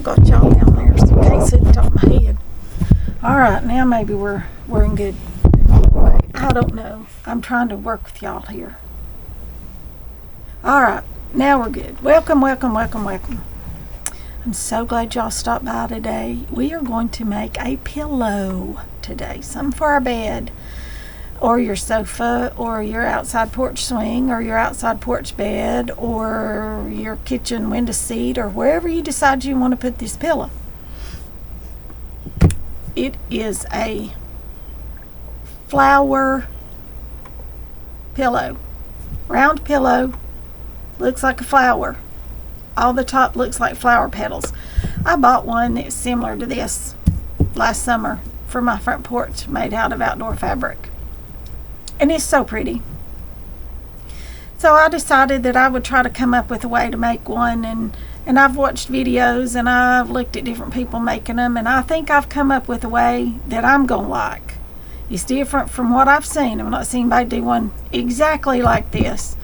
got y'all down there so you can't see the top of my head. Alright, now maybe we're in good way. I don't know. I'm trying to work with y'all here. Alright, now we're good. Welcome, welcome, welcome, welcome. I'm so glad y'all stopped by today. We are going to make a pillow today. Something for our bed, or your sofa, or your outside porch swing, or your outside porch bed, or your kitchen window seat, or wherever you decide you want to put this pillow. It is a flower pillow. Round pillow. Looks like a flower. All the top looks like flower petals. I bought one that's similar to this last summer for my front porch, made out of outdoor fabric. And it's so pretty. So I decided that I would try to come up with a way to make one, and I've watched videos and I've looked at different people making them, and I think I've come up with a way that I'm gonna like. It's different from what I've seen. I've not seen anybody do one exactly like this.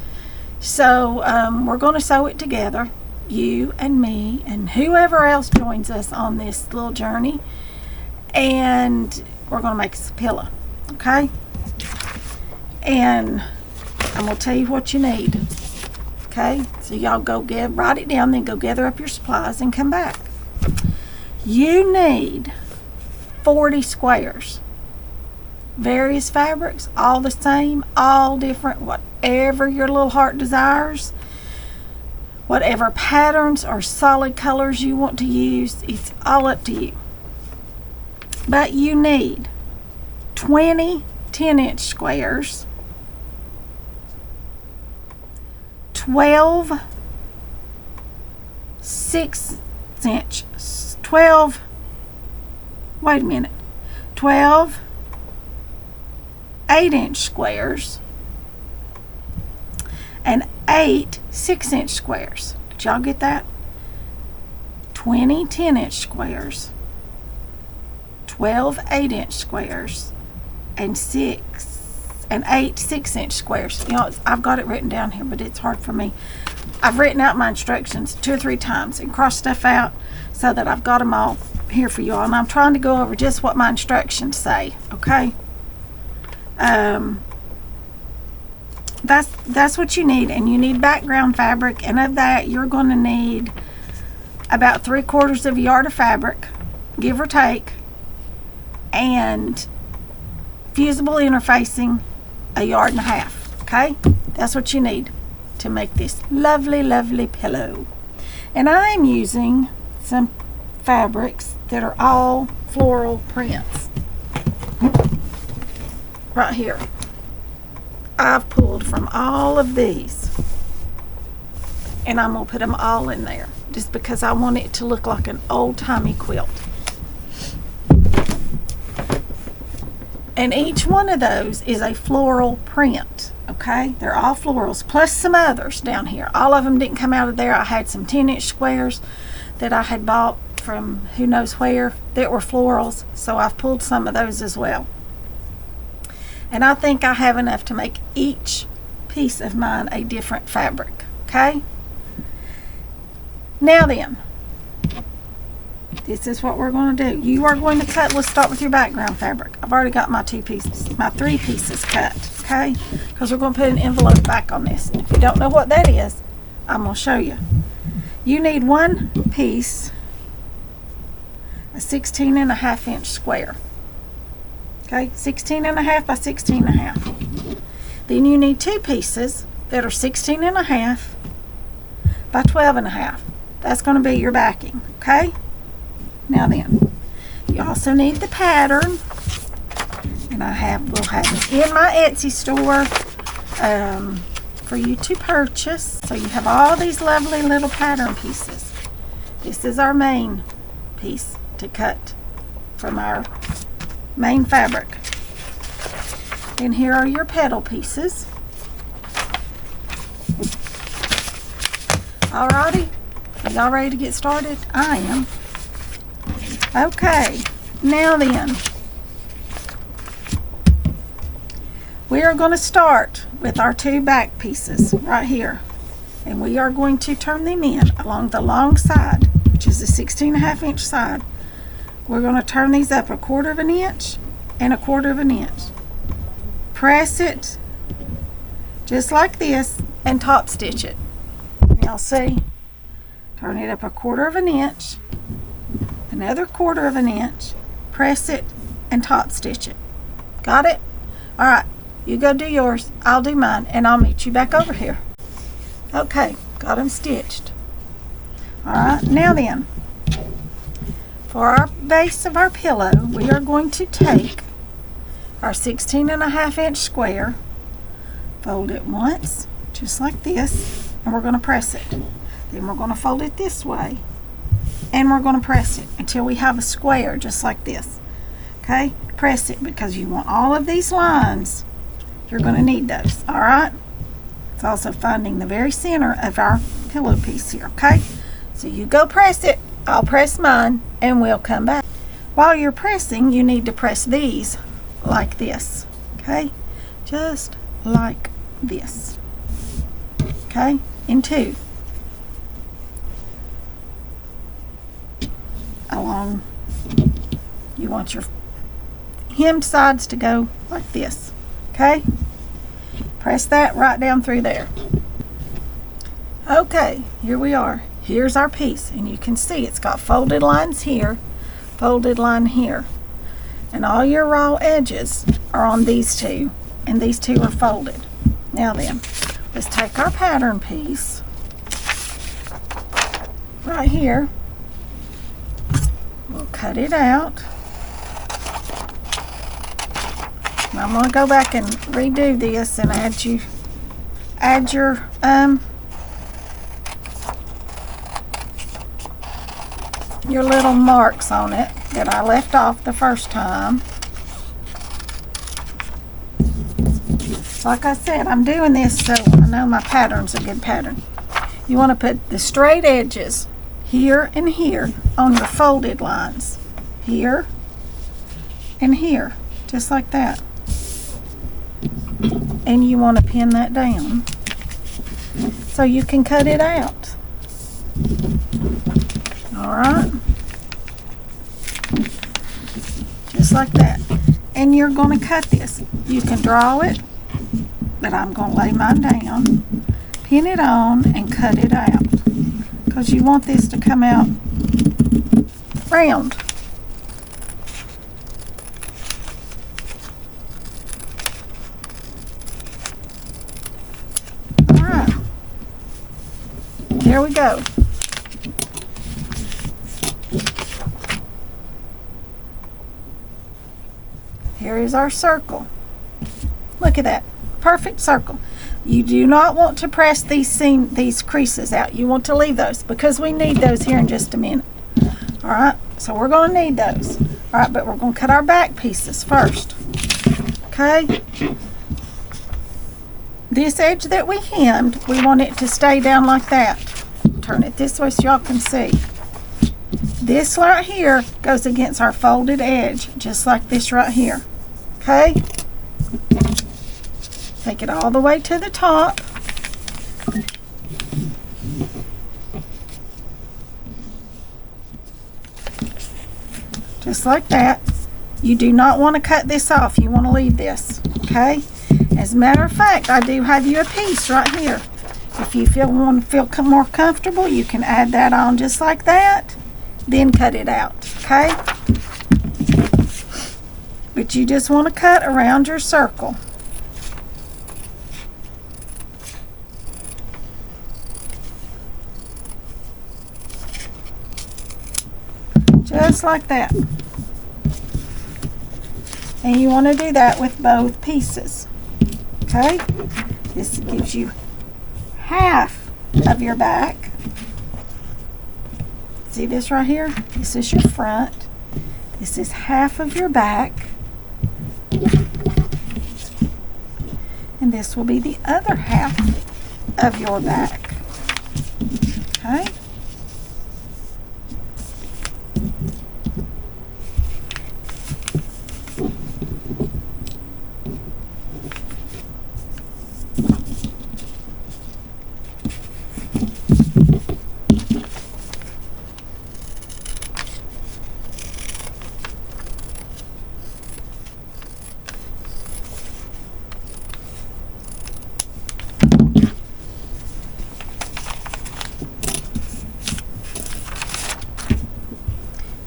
So we're gonna sew it together, you and me and whoever else joins us on this little journey, and we're gonna make us a pillow, okay? And I'm gonna tell you what you need, okay? So y'all go write it down, then go gather up your supplies and come back. You need 40 squares, various fabrics, all the same, all different, whatever your little heart desires, whatever patterns or solid colors you want to use, it's all up to you. But you need 20 10-inch squares, 12 6-inch, 12 8-inch squares, and 8 6-inch squares. Did y'all get that? 20 10-inch squares, 12 8-inch squares, and 8 6-inch squares. You know, I've got it written down here, but it's hard for me. I've written out my instructions 2 or 3 times and crossed stuff out so that I've got them all here for you all. And I'm trying to go over just what my instructions say, okay? That's what you need, and you need background fabric, and of that you're going to need about 3/4 of a yard of fabric, give or take, and fusible interfacing 1.5 yards, okay? That's what you need to make this lovely, lovely pillow. And I am using some fabrics that are all floral prints right here. I've pulled from all of these, and I'm gonna put them all in there just because I want it to look like an old-timey quilt. And each one of those is a floral print, okay? They're all florals, plus some others down here. All of them didn't come out of there. I had some 10-inch squares that I had bought from who knows where that were florals, so I've pulled some of those as well. And I think I have enough to make each piece of mine a different fabric, okay? Now then, this is what we're going to do. You are going to cut. Let's start with your background fabric. I've already got my 3 pieces cut, okay? Because we're going to put an envelope back on this. If you don't know what that is, I'm going to show you. You need one piece, a 16.5-inch square. Okay, 16.5 by 16.5. Then you need 2 pieces that are 16.5 by 12.5. That's going to be your backing, okay? Now then, you also need the pattern, and we'll have it in my Etsy store for you to purchase. So you have all these lovely little pattern pieces. This is our main piece to cut from our main fabric. And here are your petal pieces. Alrighty, are y'all ready to get started? I am. Okay, now then, we are going to start with our 2 back pieces right here, and we are going to turn them in along the long side, which is the 16.5 inch side. We're going to turn these up 1/4 inch and 1/4 inch. Press it just like this and top stitch it. Y'all see? Turn it up 1/4 inch, another 1/4 inch, press it and top stitch it. Got it? All right, you go do yours, I'll do mine, and I'll meet you back over here. Okay, got them stitched. All right, now then, for our base of our pillow, we are going to take our 16.5 inch square, fold it once, just like this, and we're going to press it. Then we're going to fold it this way, and we're going to press it until we have a square just like this. Okay, press it because you want all of these lines. You're going to need those. All right, it's also finding the very center of our pillow piece here. Okay, so you go press it, I'll press mine, and we'll come back. While you're pressing, you need to press these like this. Okay, just like this. Okay, in two. Along, you want your hem sides to go like this. Okay, press that right down through there. Okay, here we are. Here's our piece, and you can see it's got folded lines here, folded line here, and all your raw edges are on these two, and these two are folded. Now then, let's take our pattern piece right here. We'll cut it out. Now I'm going to go back and redo this and add your little marks on it that I left off the first time. Like I said, I'm doing this so I know my pattern's a good pattern. You want to put the straight edges here and here on your folded lines. Here and here, just like that. And you want to pin that down so you can cut it out. Alright, just like that. And you're going to cut this. You can draw it, but I'm going to lay mine down, pin it on, and cut it out, because you want this to come out round. Alright, there we go. Here is our circle. Look at that. Perfect circle. You do not want to press these creases out. You want to leave those because we need those here in just a minute. Alright, so we're going to need those. Alright, but we're going to cut our back pieces first. Okay? This edge that we hemmed, we want it to stay down like that. Turn it this way so y'all can see. This right here goes against our folded edge, just like this right here. Okay? Take it all the way to the top. Just like that. You do not want to cut this off. You want to leave this. Okay? As a matter of fact, I do have you a piece right here. If you want to feel more comfortable, you can add that on just like that. Then cut it out. Okay? But you just want to cut around your circle. Just like that. And you want to do that with both pieces. Okay? This gives you half of your back. See this right here? This is your front. This is half of your back. And this will be the other half of your back. Okay?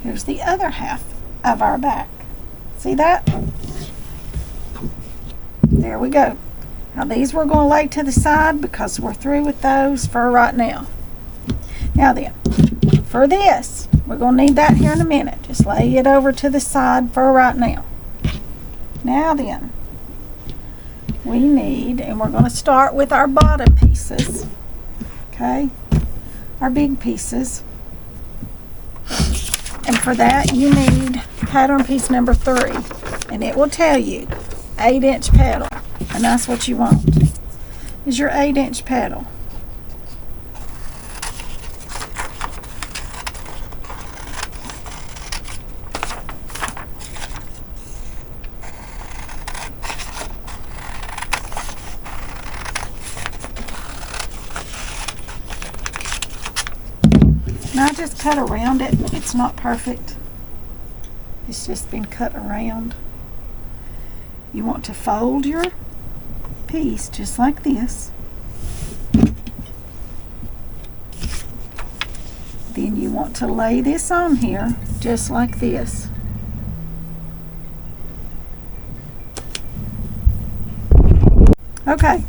Here's the other half of our back. See that? There we go. Now these we're going to lay to the side because we're through with those for right now. Now then, for this, we're going to need that here in a minute. Just lay it over to the side for right now. Now then, we need, and we're going to start with our bottom pieces, okay, our big pieces. And for that, you need pattern piece number 3, and it will tell you 8-inch petal, and that's what you want, is your 8-inch petal. I just cut around it. It's not perfect. It's just been cut around. You want to fold your piece just like this. Then you want to lay this on here just like this. Okay.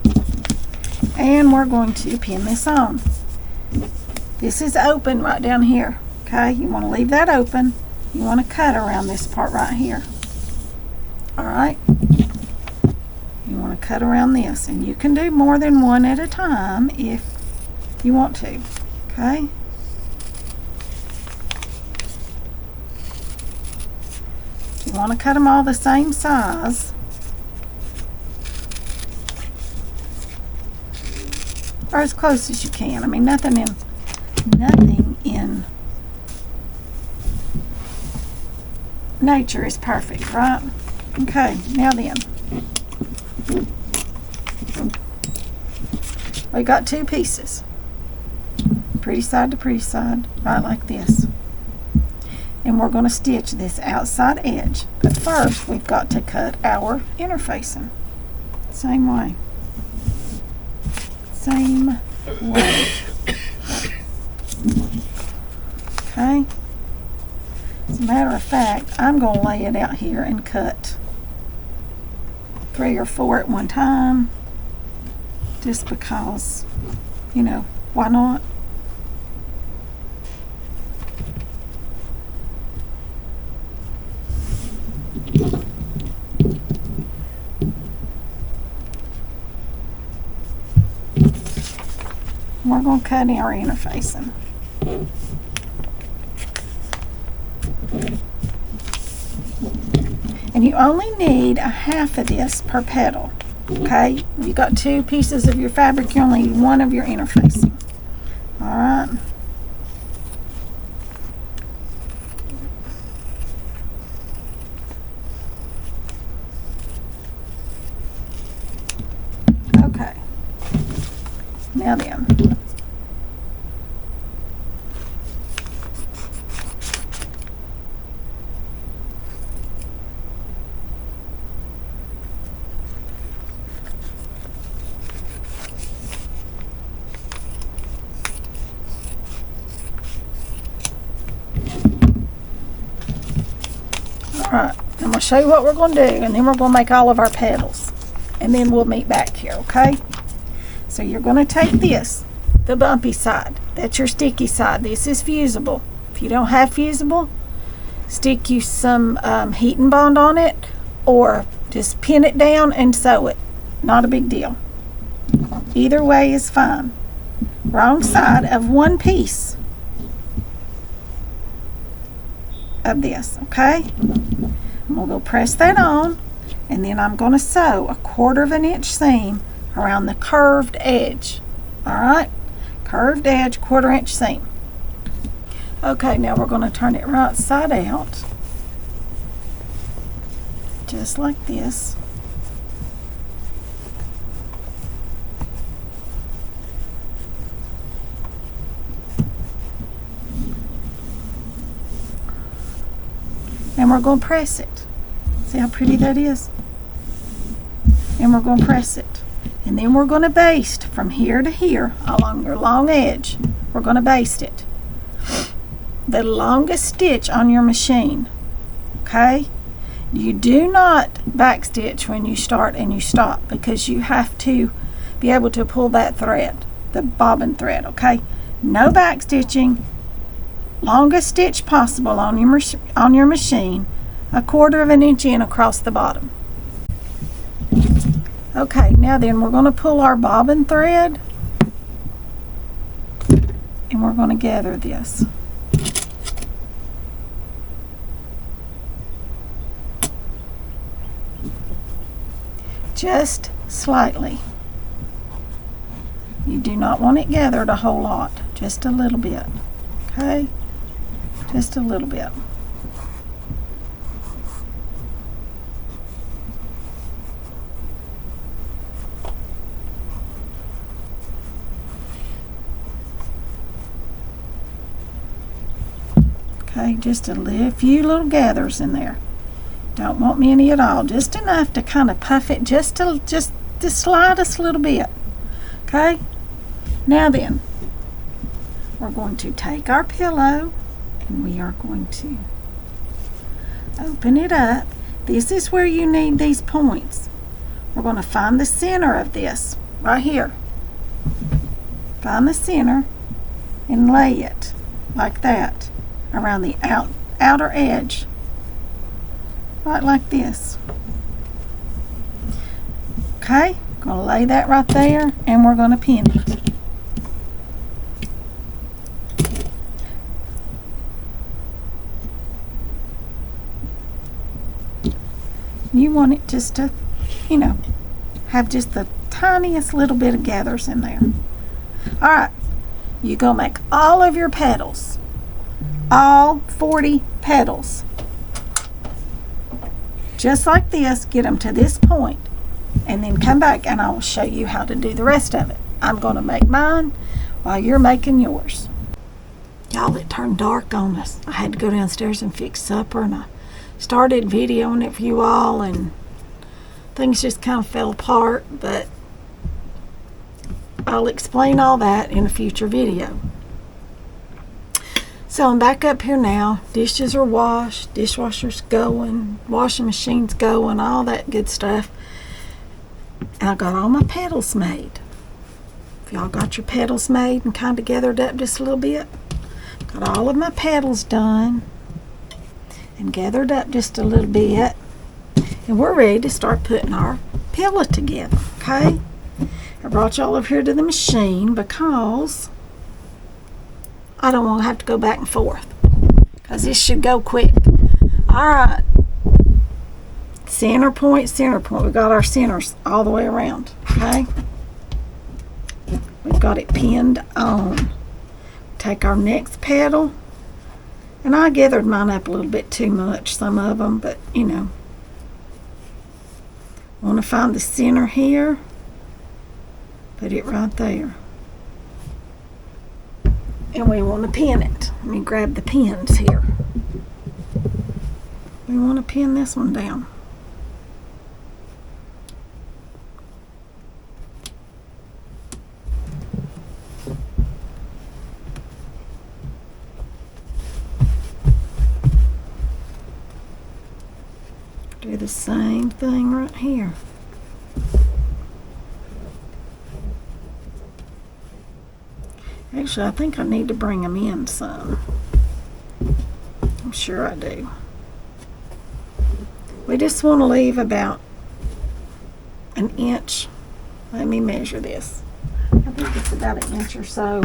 And we're going to pin this on. This is open right down here, okay? You want to leave that open. You want to cut around this part right here. All right? You want to cut around this, and you can do more than one at a time if you want to, okay? You want to cut them all the same size. Or as close as you can. I mean, nothing in nature is perfect, right? Okay, now then, we got 2 pieces, pretty side to pretty side, right like this, and we're going to stitch this outside edge. But first we've got to cut our interfacing. Same way. Okay. As a matter of fact, I'm going to lay it out here and cut 3 or 4 at one time, just because, you know, why not? We're going to cut our interfacing. And you only need a half of this per petal, okay? You got 2 pieces of your fabric, you only need 1 of your interfacing. All right. Okay. Now then. Alright, I'm going to show you what we're going to do, and then we're going to make all of our petals. And then we'll meet back here, okay? So you're going to take this, the bumpy side. That's your sticky side. This is fusible. If you don't have fusible, stick you some heat and bond on it, or just pin it down and sew it. Not a big deal. Either way is fine. Wrong side of 1 piece of this, okay? I'm going to go press that on, and then I'm going to sew a 1/4 inch seam around the curved edge. All right, curved edge, 1/4 inch seam. Okay, now we're going to turn it right side out, just like this. And we're going to press it. See how pretty that is? And we're going to press it. And then we're going to baste from here to here along your long edge. We're going to baste it. the longest stitch on your machine. Okay? You do not backstitch when you start and you stop, because you have to be able to pull that thread, the bobbin thread. Okay? No backstitching. Longest stitch possible on your machine, 1/4 of an inch in across the bottom. Okay, now then we're going to pull our bobbin thread and we're going to gather this. Just slightly. You do not want it gathered a whole lot, just a little bit. Okay? Just a little bit. Okay, just a few little gathers in there. Don't want many at all. Just enough to kind of puff it just to slide us a little bit. Okay? Now then, we're going to take our pillow and we are going to open it up. This is where you need these points. We're going to find the center of this right here. Find the center and lay it like that around the outer edge, right like this. Okay, going to lay that right there and we're going to pin it. You want it just to, you know, have just the tiniest little bit of gathers in there. Alright, you're going to make all of your petals, all 40 petals, just like this. Get them to this point and then come back and I will show you how to do the rest of it. I'm going to make mine while you're making yours. Y'all, it turned dark on us. I had to go downstairs and fix supper, and I started videoing it for you all, and things just kind of fell apart, but I'll explain all that in a future video. So I'm back up here now. Dishes are washed, dishwasher's going, washing machine's going, all that good stuff. And I got all my petals made. If y'all got your petals made and kind of gathered up just a little bit, got all of my petals done and gathered up just a little bit, and we're ready to start putting our pillow together. Okay, I brought y'all over here to the machine because I don't want to have to go back and forth, because this should go quick. Alright, center point, we got our centers all the way around. Okay, we've got it pinned on. Take our next petal, and I gathered mine up a little bit too much, some of them, but you know. Want to find the center here, put it right there, and we want to pin it. Let me grab the pins here. We want to pin this one down. Do the same thing right here. Actually, I think I need to bring them in some. I'm sure I do. We just want to leave about an inch. Let me measure this. I think it's about an inch or so.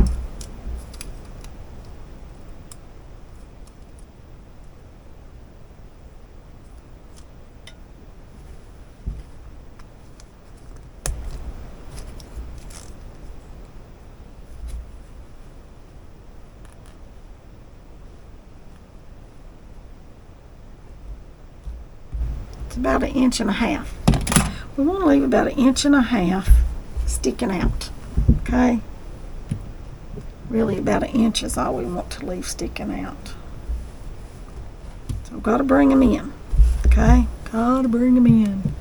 About 1.5 inches. We want to leave about 1.5 inches sticking out. Okay, really about 1 inch is all we want to leave sticking out. So we've got to bring them in. Okay, got to bring them in.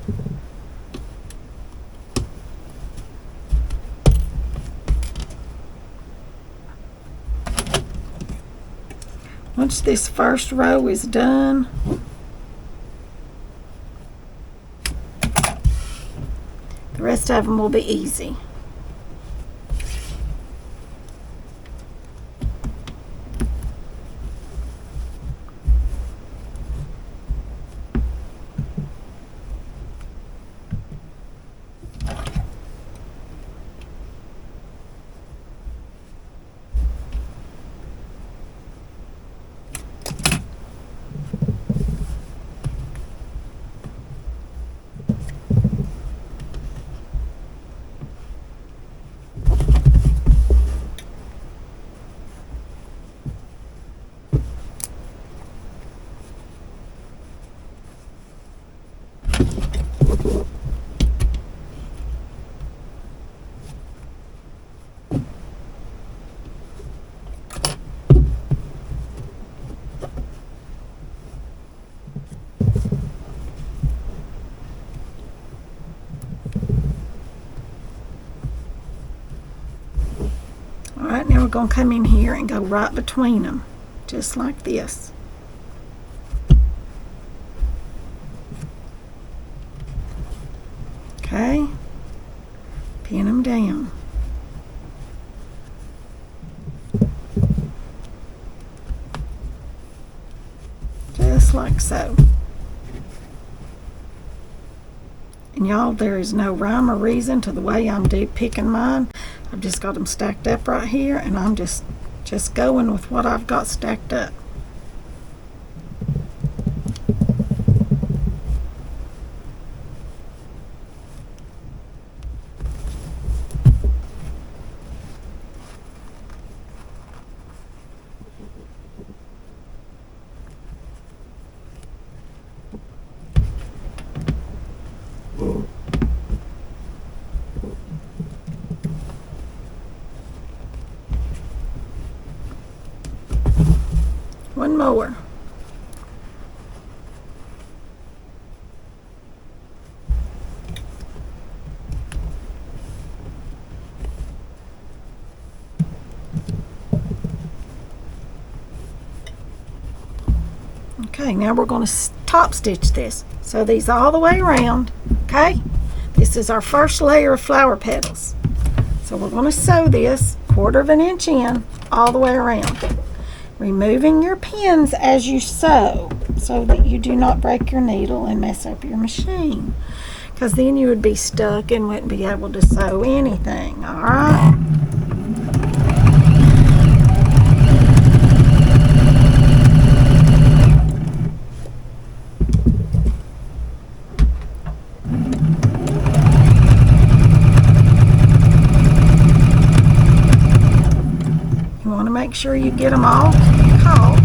Once this first row is done, the rest of them will be easy. Alright, now we're going to come in here and go right between them, just like this. Okay, pin them down. Just like so. And y'all, there is no rhyme or reason to the way I'm picking mine. I've just got them stacked up right here, and I'm just going with what I've got stacked up. One more. Okay, now we're going to top stitch this. So these all the way around, okay? This is our first layer of flower petals. So we're going to sew this 1/4 inch in all the way around. Removing your pins as you sew so that you do not break your needle and mess up your machine, because then you would be stuck and wouldn't be able to sew anything. All right. You want to make sure you get them all caught.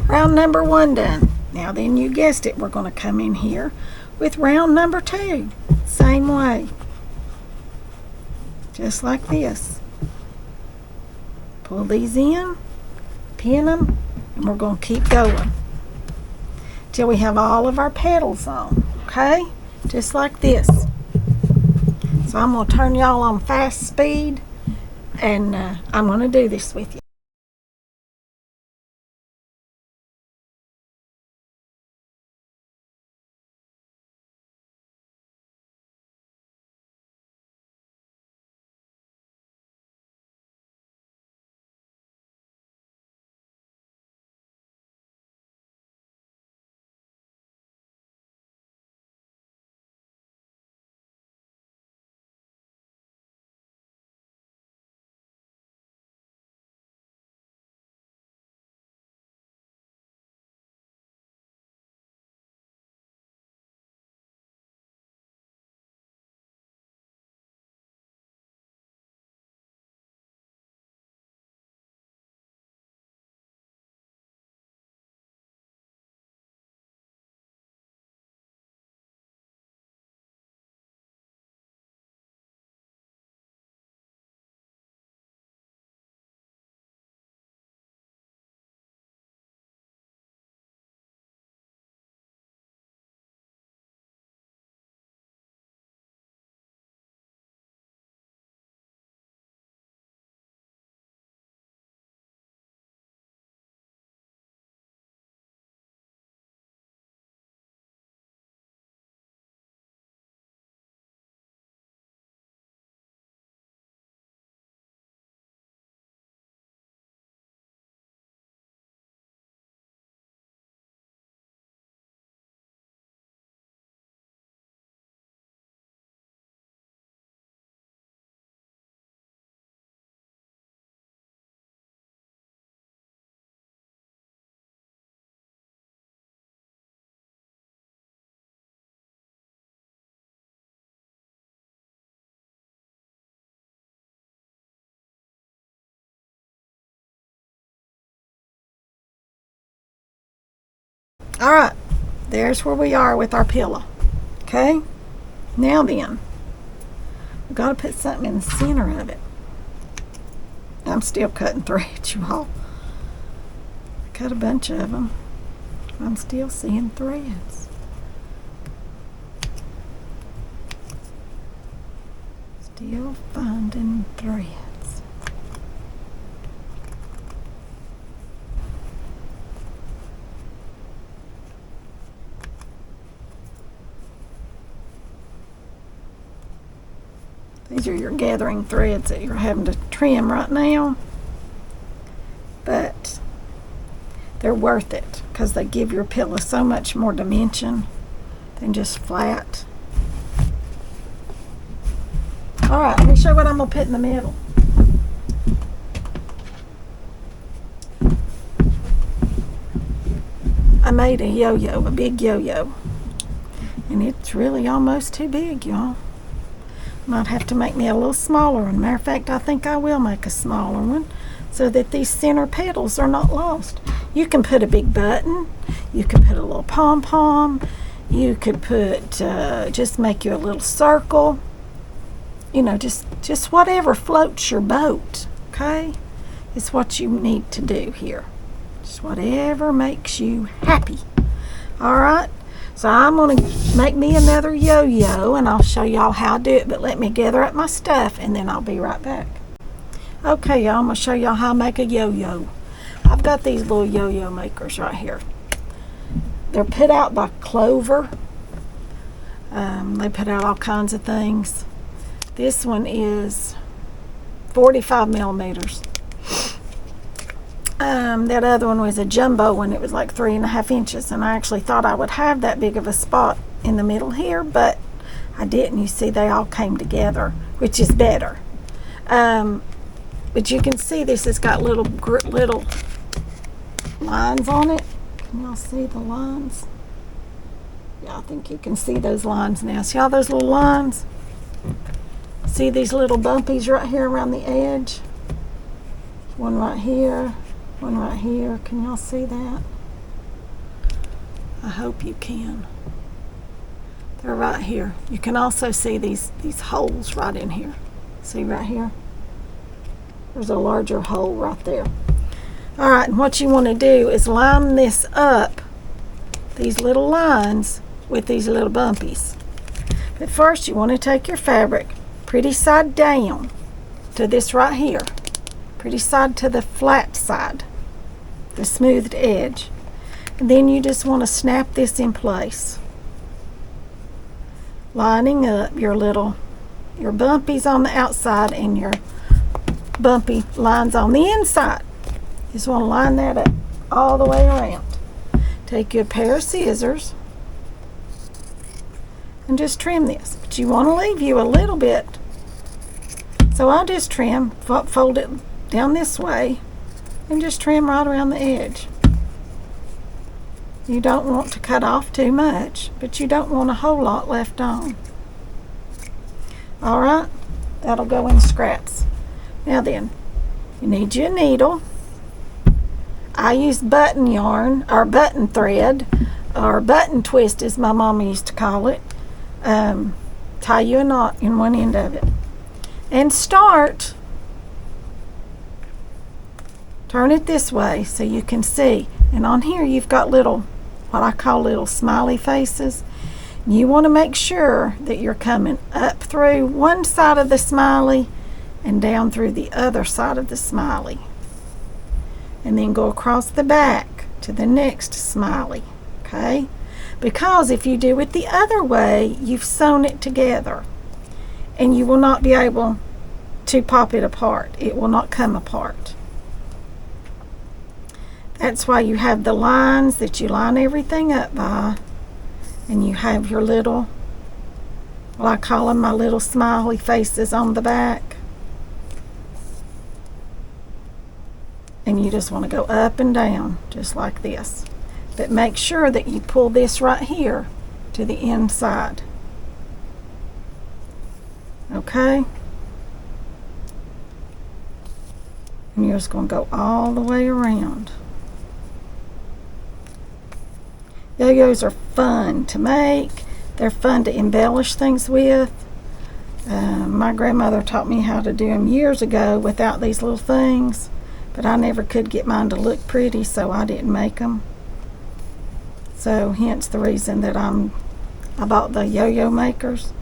Round number 1 done. Now then, you guessed it, we're going to come in here with round number 2. Same way. Just like this. Pull these in, pin them, and we're going to keep going till we have all of our petals on. Okay? Just like this. So I'm going to turn y'all on fast speed, and I'm going to do this with you. All right, there's where we are with our pillow. Okay, now then, we've got to put something in the center of it. I'm still cutting threads, you all. I cut a bunch of them. I'm still seeing threads. Still finding threads. These are your gathering threads that you're having to trim right now, but they're worth it because they give your pillow so much more dimension than just flat. All right, let me show you what I'm gonna put in the middle. I made a yo-yo, a big yo-yo, and it's really almost too big, y'all. Might have to make me a little smaller one. Matter of fact, I think I will make a smaller one so that these center petals are not lost. You can put a big button, you can put a little pom-pom, you could put, just make you a little circle, you know, just whatever floats your boat, okay? It's what you need to do here. Just whatever makes you happy. All right? So I'm going to make me another yo-yo, and I'll show y'all how I do it, but let me gather up my stuff, and then I'll be right back. Okay, y'all, I'm going to show y'all how I make a yo-yo. I've got these little yo-yo makers right here. They're put out by Clover. They put out all kinds of things. This one is 45 millimeters. That other one was a jumbo one. It was like 3.5 inches, and I actually thought I would have that big of a spot in the middle here, but I didn't. You see, they all came together, which is better. But you can see this has got little lines on it. Can y'all see the lines? Yeah, I think you can see those lines now. See all those little lines? See these little bumpies right here around the edge? One right here. One right here. Can y'all see that? I hope you can. They're right here. You can also see these holes right in here. See right here? There's a larger hole right there. All right, and what you want to do is line this up, these little lines, with these little bumpies. But first you want to take your fabric pretty side down to this right here. Pretty side to the flat side, the smoothed edge. And then you just want to snap this in place, lining up your bumpies on the outside and your bumpy lines on the inside. You just want to line that up all the way around. Take your pair of scissors and just trim this. But you want to leave you a little bit. So I'll just trim, fold it down this way, and just trim right around the edge. You don't want to cut off too much, but you don't want a whole lot left on. All right, that'll go in scraps. Now then, you need your needle. I use button yarn, or button thread, or button twist as my mama used to call it. Tie you a knot in one end of it. And turn it this way so you can see. And on here you've got little, what I call little smiley faces. You want to make sure that you're coming up through one side of the smiley and down through the other side of the smiley. And then go across the back to the next smiley, okay? Because if you do it the other way, you've sewn it together, and you will not be able to pop it apart. It will not come apart. That's why you have the lines that you line everything up by, and you have your little, well, I call them my little smiley faces on the back. And you just want to go up and down just like this. But make sure that you pull this right here to the inside. Okay? And you're just going to go all the way around. Yo-yos are fun to make. They're fun to embellish things with. My grandmother taught me how to do them years ago without these little things, but I never could get mine to look pretty, so I didn't make them. So hence the reason that I bought the yo-yo makers.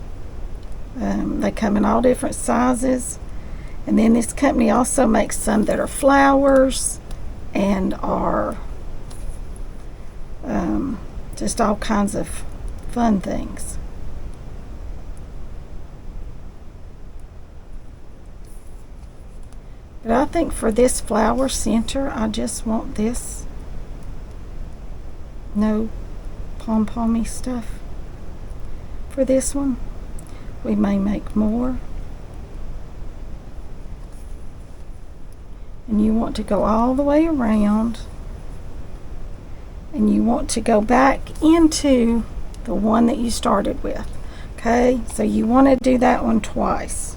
They come in all different sizes. And then this company also makes some that are flowers and are just all kinds of fun things. But I think for this flower center, I just want this. No pom-pommy stuff. For this one, we may make more. And you want to go all the way around, and you want to go back into the one that you started with. Okay, so you want to do that one twice.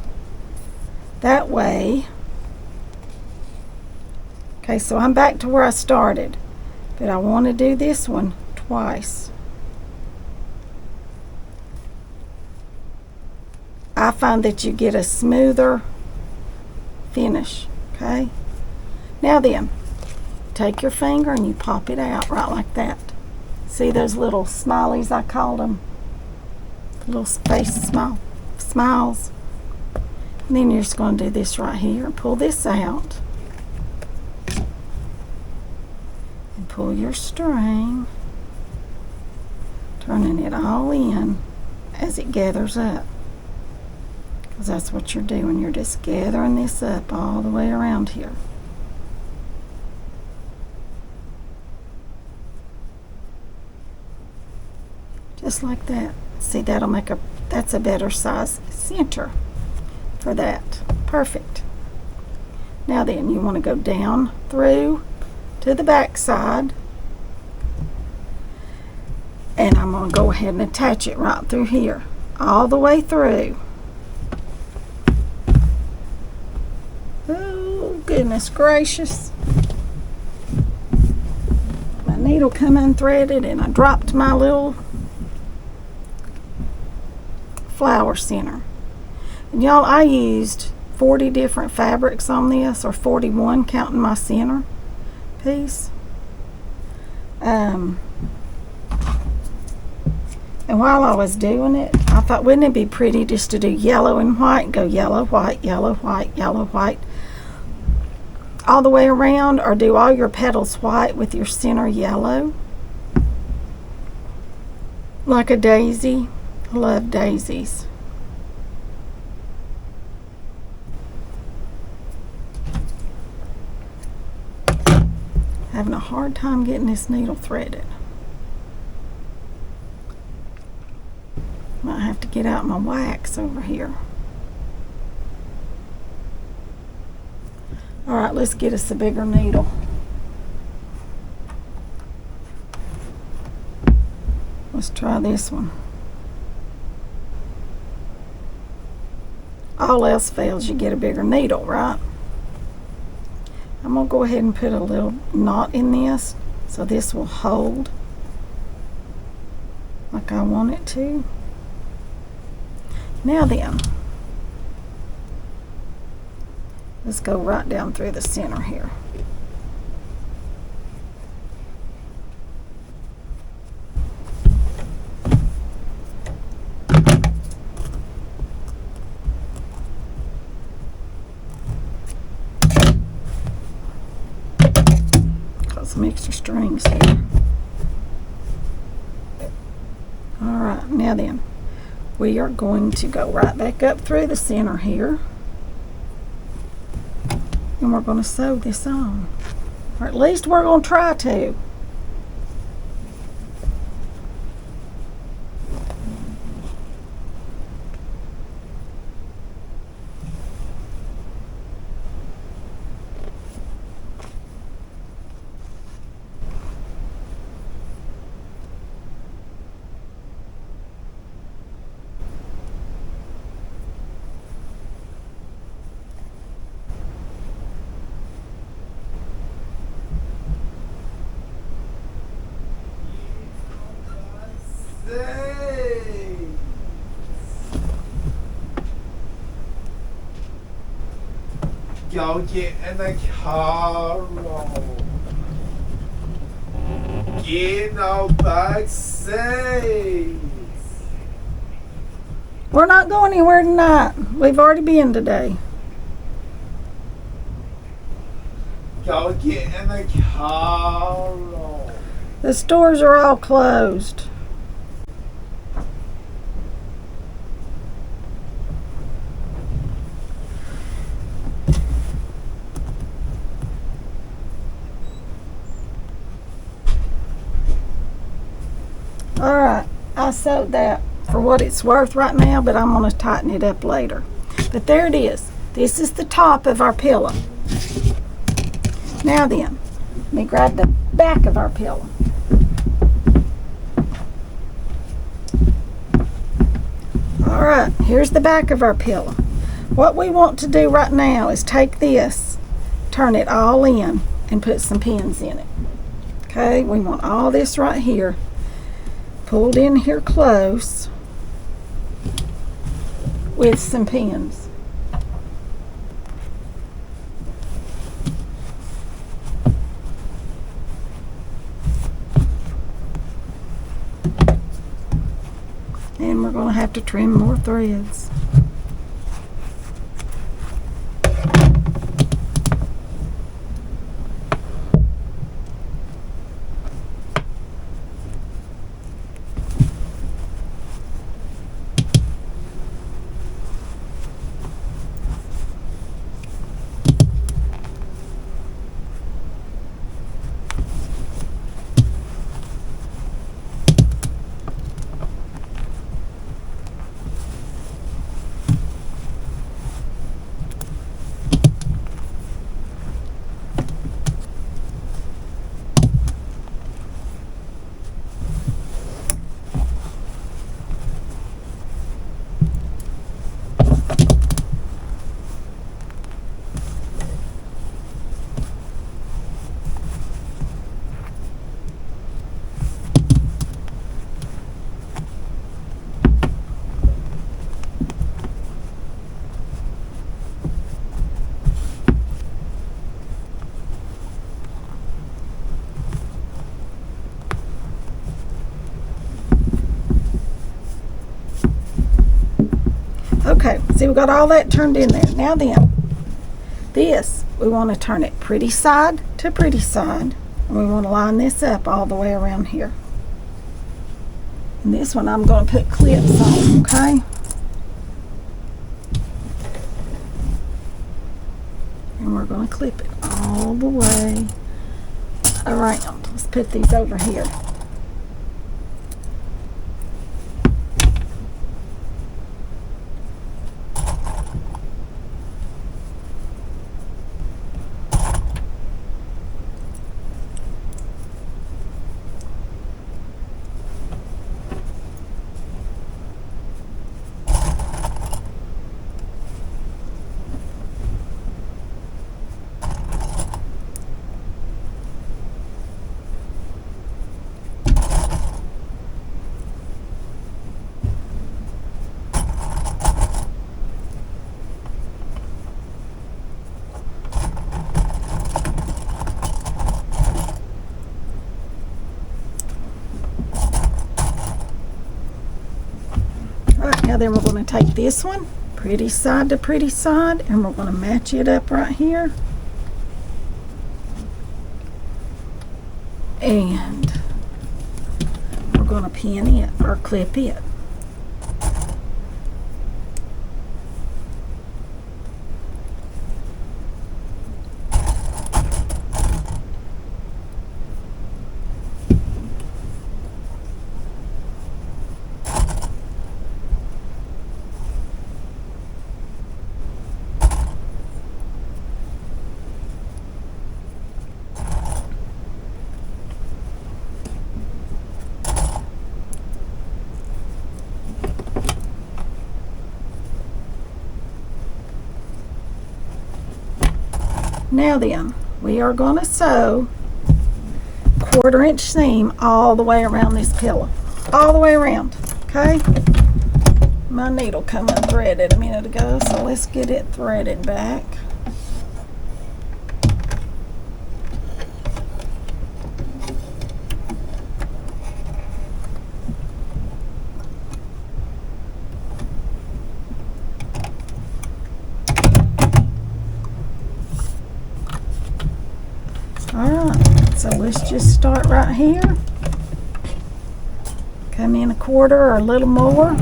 That way, okay, so I'm back to where I started, but I want to do this one twice. I find that you get a smoother finish. Okay, now then, take your finger and you pop it out right like that. See those little smileys, I called them? Little face smiles. And then you're just going to do this right here. Pull this out. And pull your string. Turning it all in as it gathers up. Because that's what you're doing. You're just gathering this up all the way around here. Just like that. See, that'll make that's a better size center for that. Perfect. Now then, you want to go down through to the back side. And I'm going to go ahead and attach it right through here. All the way through. Oh, goodness gracious. My needle come unthreaded and I dropped my little flower center. And y'all, I used 40 different fabrics on this, or 41 counting my center piece. And while I was doing it, I thought, wouldn't it be pretty just to do yellow and white and go yellow, white, yellow, white, yellow, white all the way around, or do all your petals white with your center yellow like a daisy. I love daisies. Having a hard time getting this needle threaded. Might have to get out my wax over here. Alright, let's get us a bigger needle. Let's try this one. All else fails, you get a bigger needle, right? I'm going to go ahead and put a little knot in this so this will hold like I want it to. Now then, let's go right down through the center here. Got some extra strings here. Alright, now then, we are going to go right back up through the center here. And we're going to sew this on. Or at least we're going to try to. Go get in the car. Get in the back seat. We're not going anywhere tonight. We've already been today. Go get in the car. The stores are all closed. Alright, I sewed that for what it's worth right now, but I'm going to tighten it up later. But there it is. This is the top of our pillow. Now then, let me grab the back of our pillow. Alright, here's the back of our pillow. What we want to do right now is take this, turn it all in, and put some pins in it. Okay, we want all this right here pulled in here close with some pins. And we're going to have to trim more threads. Okay, see, we got all that turned in there. Now then, this, we want to turn it pretty side to pretty side. And we want to line this up all the way around here. And this one I'm going to put clips on, okay? And we're going to clip it all the way around. Let's put these over here. Now then, we're going to take this one, pretty side to pretty side, and we're going to match it up right here. And we're going to pin it or clip it. Now then, we are going to sew 1/4 inch seam all the way around this pillow. All the way around, okay? My needle come unthreaded a minute ago, so let's get it threaded back. let's just start right here. Come in a quarter or a little more.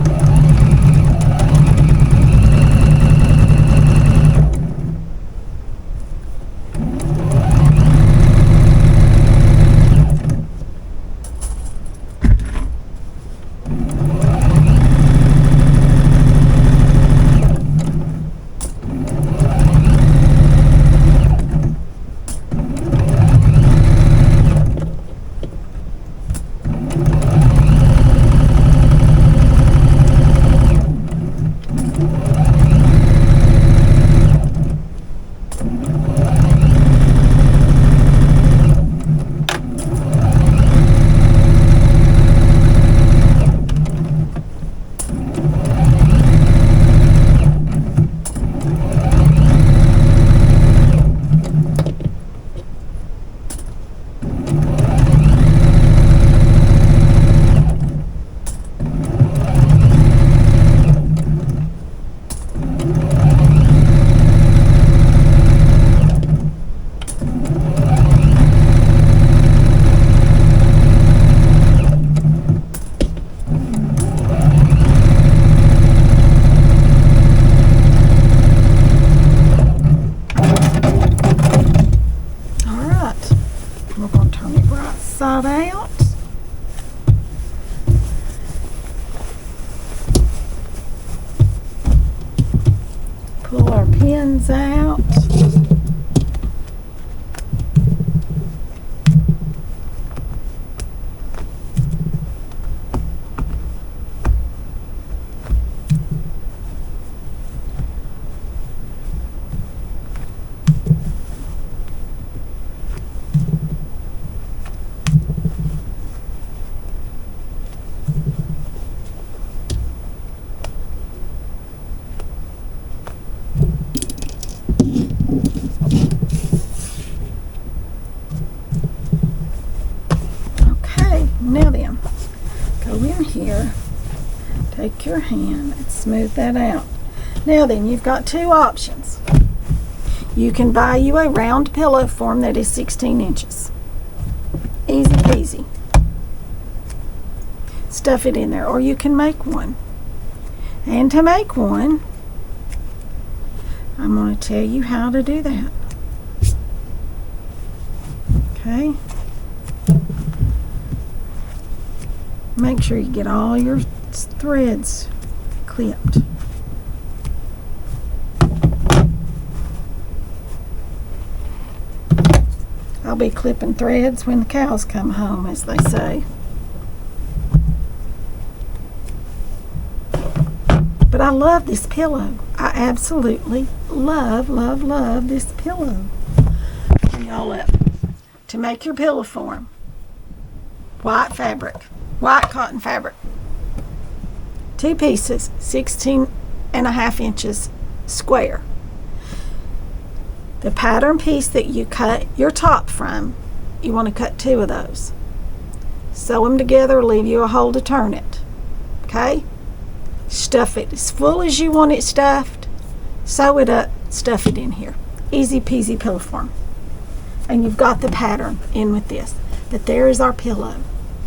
Side out. Pull our pins out. Now then, go in here, take your hand and smooth that out. Now then, you've got two options. You can buy you a round pillow form that is 16 inches. Easy peasy. Stuff it in there, or you can make one. And to make one, I'm going to tell you how to do that. Okay? Make sure you get all your threads clipped. I'll be clipping threads when the cows come home, as they say. But I love this pillow. I absolutely love this pillow. Bring y'all up. To make your pillow form, white fabric. White cotton fabric, 2 pieces, 16.5 inches square. The pattern piece that you cut your top from, you want to cut 2 of those. Sew them together, leave you a hole to turn it. Okay? Stuff it as full as you want it stuffed. Sew it up, stuff it in here. Easy peasy pillow form. And you've got the pattern in with this. But there is our pillow.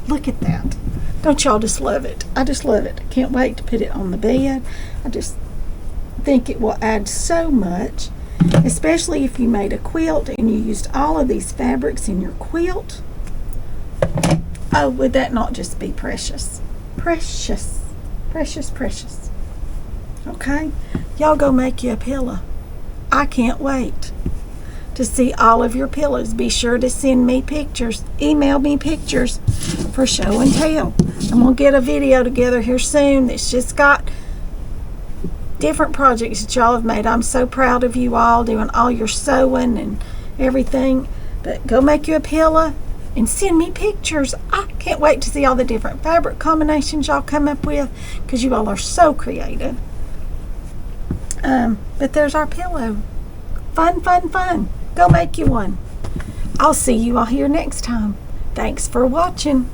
Look at that. Don't y'all just love it? I just love it. I can't wait to put it on the bed. I just think it will add so much, especially if you made a quilt and you used all of these fabrics in your quilt. Oh, would that not just be precious? Precious. Precious, precious. Okay? Y'all go make you a pillow. I can't wait to see all of your pillows. Be sure to send me pictures. Email me pictures for show and tell. I'm going to get a video together here soon that's just got different projects that y'all have made. I'm so proud of you all doing all your sewing and everything. But go make you a pillow and send me pictures. I can't wait to see all the different fabric combinations y'all come up with, because you all are so creative. But there's our pillow. Fun, fun, fun. Go make you one. I'll see you all here next time. Thanks for watching.